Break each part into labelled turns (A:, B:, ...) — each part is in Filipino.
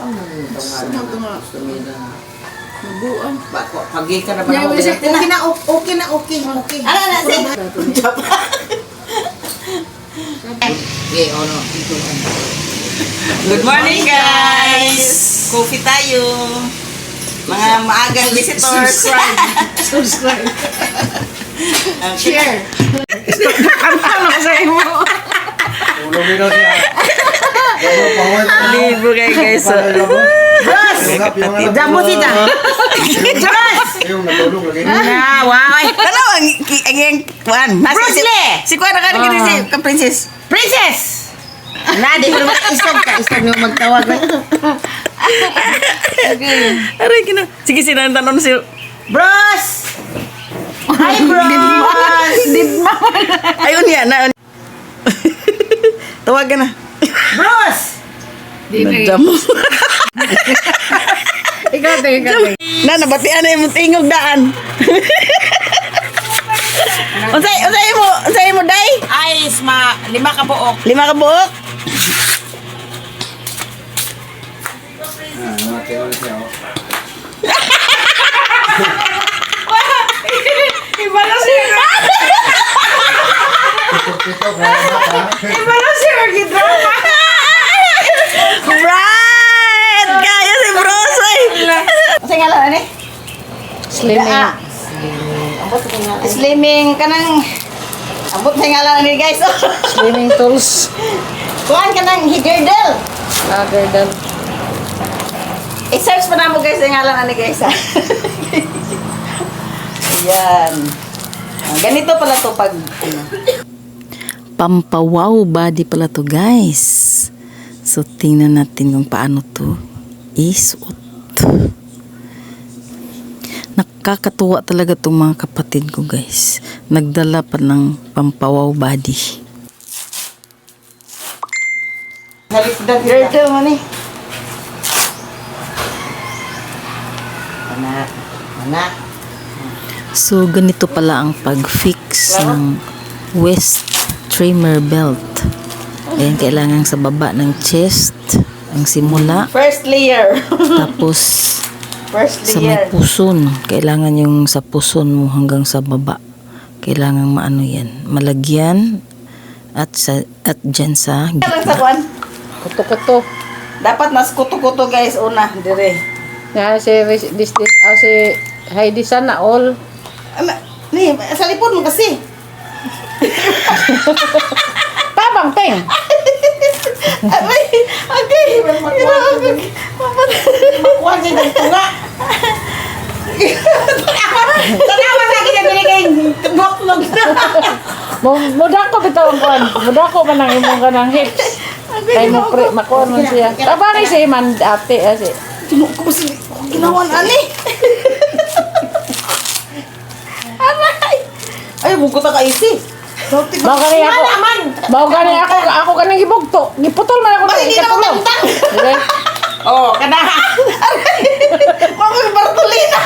A: Sumang-tunga. Mabuan.
B: Pagi ka na ba?
A: Okay na. Okay.
B: Ano na si? Good morning guys! Coffee tayo. Mga maagang visitors.
A: Subscribe.
B: Share.
A: Ano ka sa'yo mo?
B: Libo kayo guys. Bros! Jambo sita. Bros! Wow. Ano ang kuan? Bruce Lee! Si kuan na si princess. Princess! Di ko naman istog nyo magtawag. Aray, sige, sinantanon si Bros! Hi, Bros! Ayun yan. Tawagan na. Bros! Nadam.
A: Ikaw.
B: Nabatian na yung tingog daan. Unsay mo, day?
A: Ay, 5 ka buok.
B: 5 ka buok?
A: Ibala siya. Ibala siya. Gidrama.
B: Right! Kaya si Brosoy. Unsay ngalan ani?
A: Slimming.
B: Slimming kanang abot sa ngalan ni guys.
A: Slimming tools.
B: Kuan kanang higerdel.
A: Girdle.
B: I-search pa na mo guys ang ngalan ni guys. Ayan. Ganito pala to pag pampawaw body pala to guys. So tingnan natin kung paano to isuot. Nakakatuwa talaga itong mga kapatid ko guys. Nagdala pa ng pampawaw body. Girdle mo ni. Anak. So ganito pala ang pag-fix ng waist trimmer belt. Ayan, kailangan sa baba ng chest ang simula. First layer. Tapos sa may puson. Kailangan yung sa puson mo hanggang sa baba. Kailangan maano yan. Malagyan at dyan sa gitna.
A: Kuto-kuto.
B: Dapat mas kuto-kuto guys una. Dire.
A: Yan si Heidi sana all.
B: Ni, sa lipod mo kasi.
A: Tabang peng.
B: Aray, okay. Makuha siya ng tunga. Tanawa sa akin yung binigay. Tunog na.
A: Muda ko bitaw ang kuan. Muda ko man ang imong kanang hips. Kay mo makuha man siya. Tabang si man ate asi.
B: Tinuk ko si ginawan ani. Aray. Ay, buko ta ka isi.
A: Mau gani ako kanang gibugto. Giputol man ako
B: Bakit di na matangtang? Oh, kada. Mga Bartolina.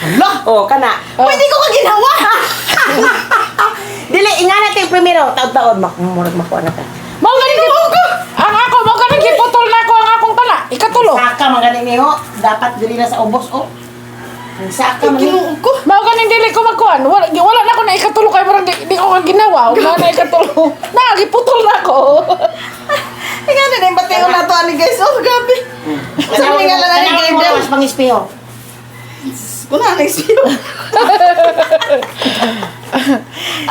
B: Allah. Oh, kana. Pwede ko ka ginawa. Dili, inga natin primero. Taon-taon. Murag makuha na ta.
A: Mau gani giputol na ako ang akong tala. Ikatulo.
B: Saka magaling niyo. Dapat dili na sa ubos, oh. Ang saka man ko.
A: Mau gani dili ko magkuan. Wala na ako na ikatulo kay murag di ko ka ginawa. Wala na ikatulo. Na giputol na ako.
B: Inga na din bateo na to ani guys. Oh, gabi. Sa nga lang ani game daw. Mas pang-espiyo. Kuna na espiyo.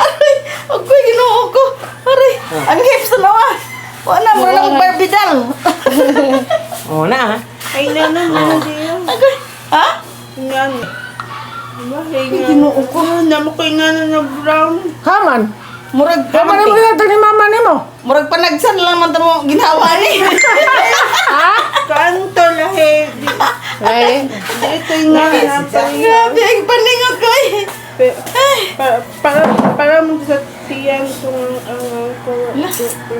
B: Aray, ako ginoo ko. Aray, ang hips na nawa. Wala mo na akong Barbie doll. Oh, na ha?
A: Ay na diyo.
B: Agay. Ha?
A: Yan.
B: Ginoo ko.
A: Namo ko nga na brown. Haman.
B: Murag
A: Haman mo yung ni mama nimo.
B: Murag panagsan lang man mo ginawa ni.
A: Ha? Kanto lahi. Ay, ito nga na.
B: Grabe, ang paningot ko eh.
A: Para mo sa tiyan kung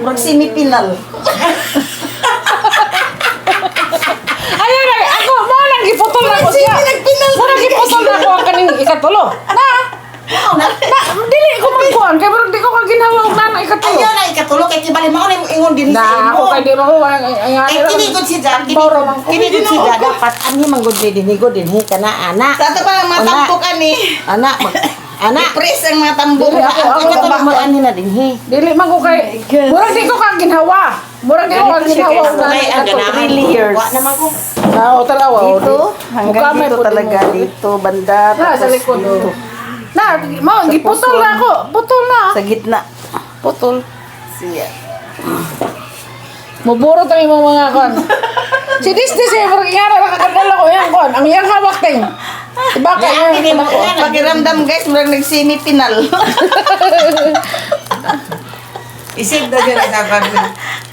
B: Murag semi-pinal.
A: ayun na, ako mo nang giputol na ko siya. Mo nang giputol na ko ang kaning ikatulo. Na, dili ko magkuhan kay murag di ko ka ginawa og nana ikatulo.
B: Ayun na
C: katulog kay kibali mo na ingon din sa
A: Na ako
C: imo.
A: kay di mo ko ang
C: Kay kinigod si Jan,
A: Boro man ko.
C: kinigod si Jan dapat ani manggod din din he kana anak.
D: Sa ito pa ang mga tampok ani.
C: Anak anak
D: Press ang mga tambok.
A: Dili ako
C: katulog mo ani na din he.
A: Dili man ko kay murag di ko kang ginhawa. Murag di ko kang ginhawa
C: Kay ang ganahan.
D: 3 years.
C: Wa naman ko.
A: Na o talawa o.
D: Dito, hanggang dito talaga dito, banda.
A: Na sa
D: tapos
A: likod.
D: dito.
A: Na, mo giputol na ako. Putol na.
D: Sa gitna.
A: Putol.
D: Siya.
A: Muburo tayo yung mga kon. Si Disney siya, murag ingara lang kakadala ko yan kon. Ang iyang hawak ting. Diba ka yan?
D: Pakiramdam guys, murag nag-semi-final.
C: Isip na dyan sa pag.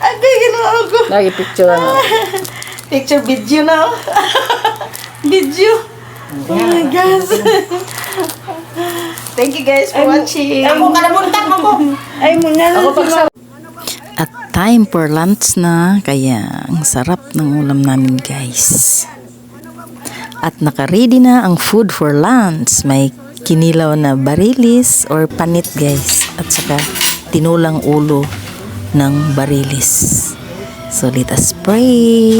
D: Agay, ginawa ko.
A: Lagi picture na.
D: Picture video na. Video. Oh my gosh. Thank you guys for watching.
C: Ako kanabuntag mo ko.
D: Ay, muna
A: Ako pag sa
B: At time for lunch na, kaya ang sarap ng ulam namin guys. At nakaready na ang food for lunch. May kinilaw na barilis or panit guys. At saka tinulang ulo ng barilis. So let us pray.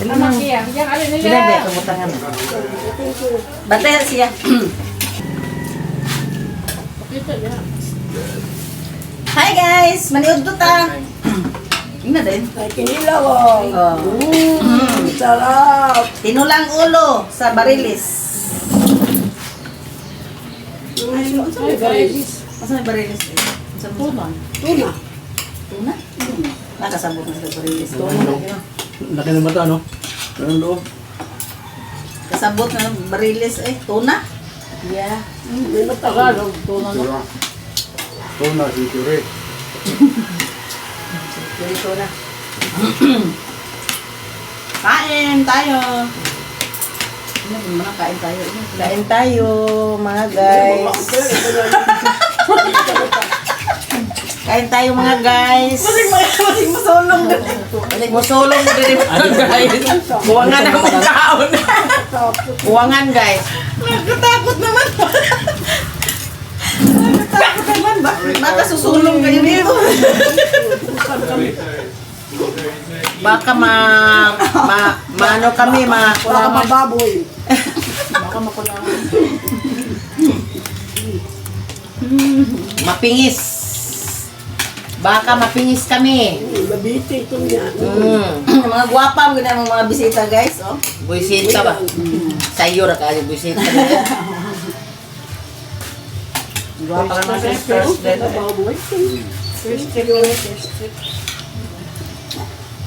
A: Anak iya. Yang alin nila.
D: Binabi, kumutangan. Batay siya. Hi guys! Maniod to ta! Ina din.
C: Ay kinilaw.
D: Oh.
C: Sarap.
D: Tinulang ulo sa barilis. Asa may barilis? Sa tuna.
C: Tuna.
D: Tuna? Nakasabot na sa barilis.
E: Laki ng mata, no? Meron loob.
D: Kasabot na ng barilis eh. Tuna? Yeah.
A: Hindi mo Tagalog. Tuna no.
E: Tuna, sikure.
D: Very tuna. Kain tayo. Kain tayo. Kain tayo mga guys. Kain tayo mga guys. Masing masulong din. Masulong din mga guys. Buwangan na mong kaon. Buwangan guys. Nakatakot naman. Nakatakot naman ba? Nakasusulong kayo dito. Baka ano kami,
C: Baka mababoy.
D: mapingis. Baka mapingis kami.
C: Labiti ito niya.
D: Mga gwapa, mga mga bisita guys. Oh.
C: Buisita ba?
D: Sayo ra kali bisita. Gwapa ka na sisters.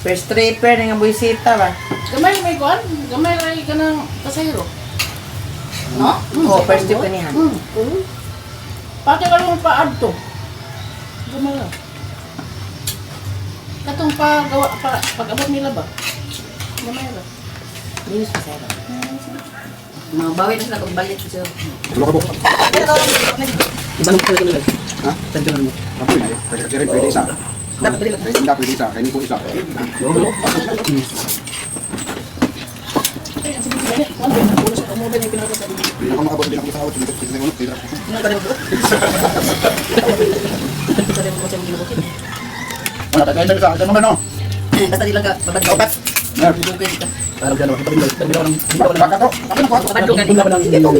D: First tripper nga buisita ba?
A: Gamay may kuan. Gamay ray ka ng kasayro.
D: No? Oh, first trip niya.
A: Pati ka lang pa-add to. Gamay lang. Katong pag-abot nila ba? Gamay lang.
D: News pa sa'yo. Mga bawit na sila pagbalit siya.
E: Tulo ka po.
D: Pero,
E: Iba nung pwede nila. Ha? Tandiyan mo. Ako na eh. Kasi rin pwede isa. Hindi pwede isa. Kaya hindi po isa. Hindi ako makabot. Hindi ako makabot. Hindi ako wala, kaya sa isa. Ito naman, no?
D: basta di lang ka, babad-babad.
E: Meron.
D: Bugay ka.
E: Parang gano'n. Hindi ako baka to. Ako na kuha.
D: Babad ka.
E: Hindi ako nang ilong.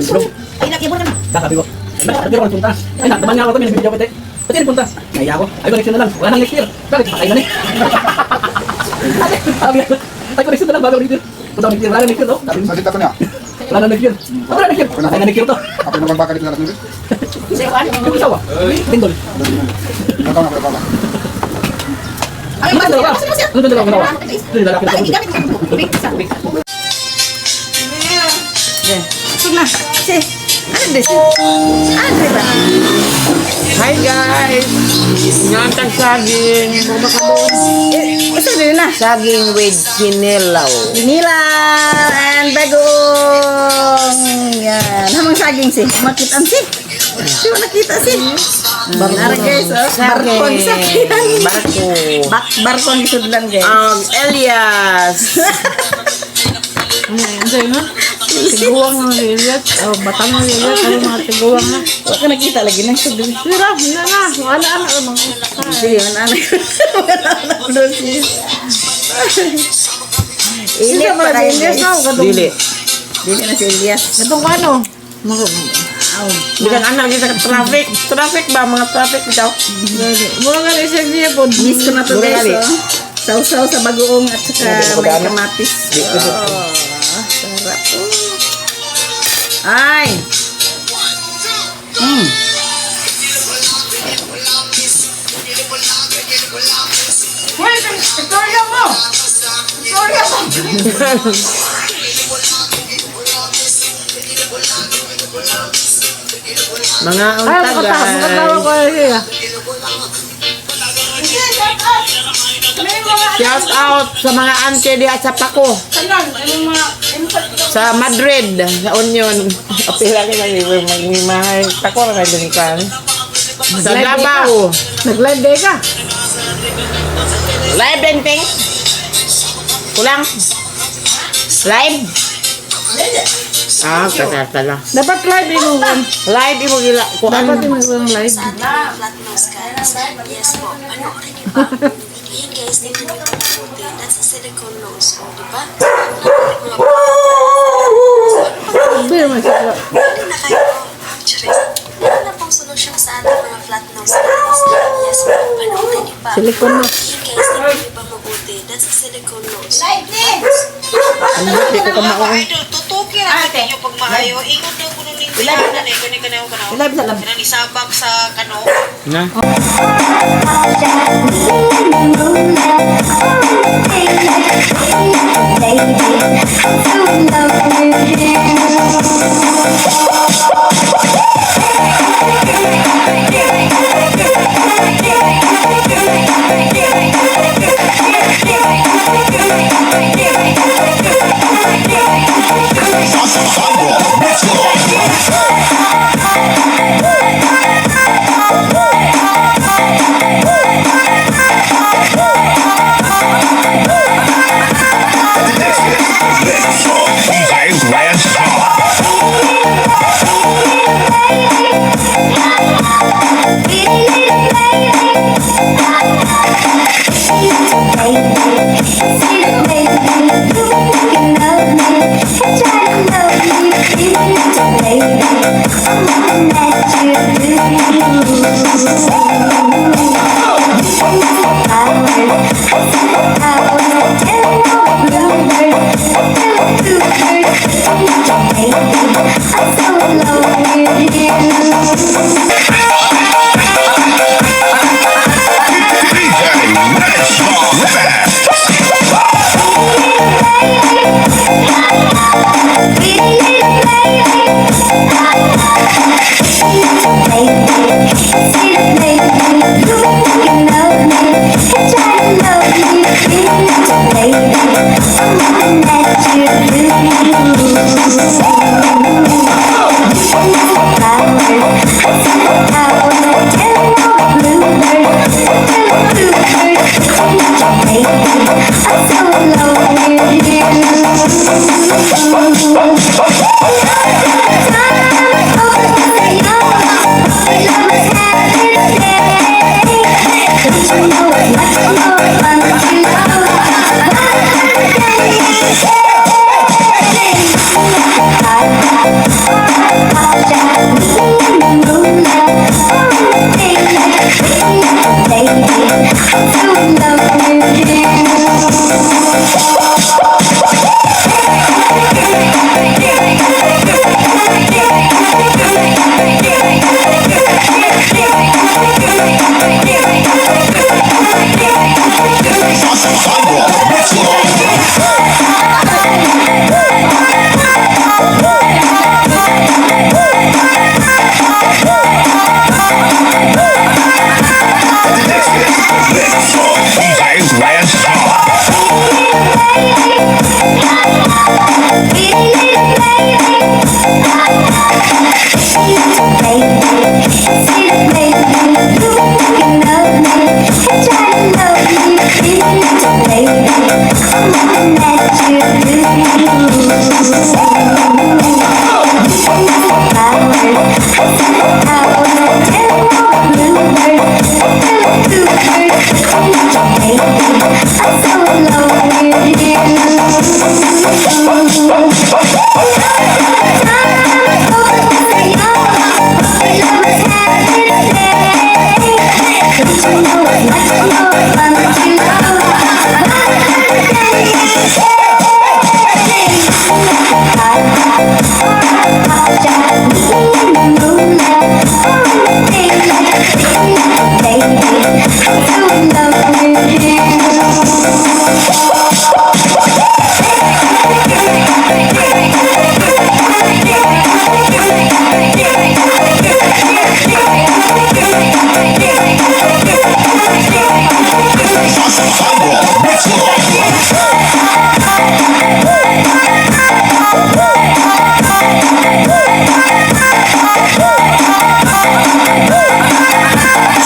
D: Ay, nakibor ka na.
E: Sabi ko. Sabi ko punta. Ay, nakaman niya ako kami. Nagbibidyo ko ito. Pati rin punta. Naiya ako. Ay, connection na lang. Wala nang next year. Bakit? Patay na ni. Ay, connection na lang. Bago next year. Punta ko next year. Wala nang next year, no? Sa kita ko niya. Wala nang next year. Wala nang next year. Patay na next year to. Ako naman baka dito na lang. Yung isawa. Lindol. Ikaw na pala baba.
D: Ay,
E: Ano dalawa? Ano dalawa ginawa? Ano dalawa
D: Ay,
E: ginawa?
D: gamit ka. Big isa. Ito na. Si. Ano din? Ano din ba?
C: Hi guys. Ngantag saging.
D: Ito
C: din na.
D: Saging with kinilaw.
C: Inilaw and bagong. Yan. Hamang saging si. Makitaan si. Siya nakita si. Nara guys, oh. Barkon sa kiyan.
D: Barko.
C: Barkon isudlan guys.
D: Elias.
A: Ano sa'yo na? Tiguang ng Elias. Oh, batang ng Elias. Ano mga tiguang na?
C: Wala ka nakita lagi na isudlan.
A: Sira, hindi na. Wala na.
C: Sige, anak. Anak doon si. Ini
A: Sila
C: pa
A: mga
C: tayo
A: Elias na.
C: guys.
D: Dili.
C: Dili na si Elias.
A: Itong ano?
D: Bilang anak kita ke traffic. Traffic ba? Mga traffic ito.
A: Mura nga na siya siya po.
C: Miss ko na to
D: Dura
C: guys,
D: gali.
C: oh. Sausaw sa bagoong at saka may kamatis. Oh, sarap. Ay!
D: Mga
A: Ay,
D: unta
A: makatawa ko
D: guys.
A: siya.
D: Shout out sa mga auntie diya sa Paco. Sa Madrid, sa Union. Apila ka lang yung magmimahay. Paco na kayo din ka. Sa Davao.
A: Nag-live day ka.
D: Live din, Pink. Kulang. Live? Ah, tala.
A: Dapat live mo kan.
D: Live, imo gila.
A: Dapat mo yung live.
F: Flat nose guys. Yes po, panoorin niyo ba? Ayan guys, tingnan niyo po mabuti. That's a silicone nose po, di ba?
A: Hindi naman siya.
F: Hindi na kayo po. Charis. Meron na pong solusyon sa ating mga flat nose guys. Yes po, panoorin niyo ba?
A: Silicone nose.
F: Ayan guys, tingnan niyo ba mabuti? That's a silicone nose.
D: Hindi ko kamaon.
G: Idol, tutukin ang ninyo pag maayo. Ingon daw ko nung ningtihan na gani-ganaw ka na.
C: Live sa lab.
G: Kanang isabak sa kano.
D: Na?
H: DJ Lance Talk. DJ Lance Talk.
I: Time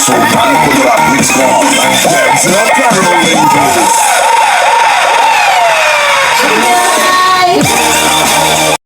H: Sultan Kudrat mix one. There's a caroling blues.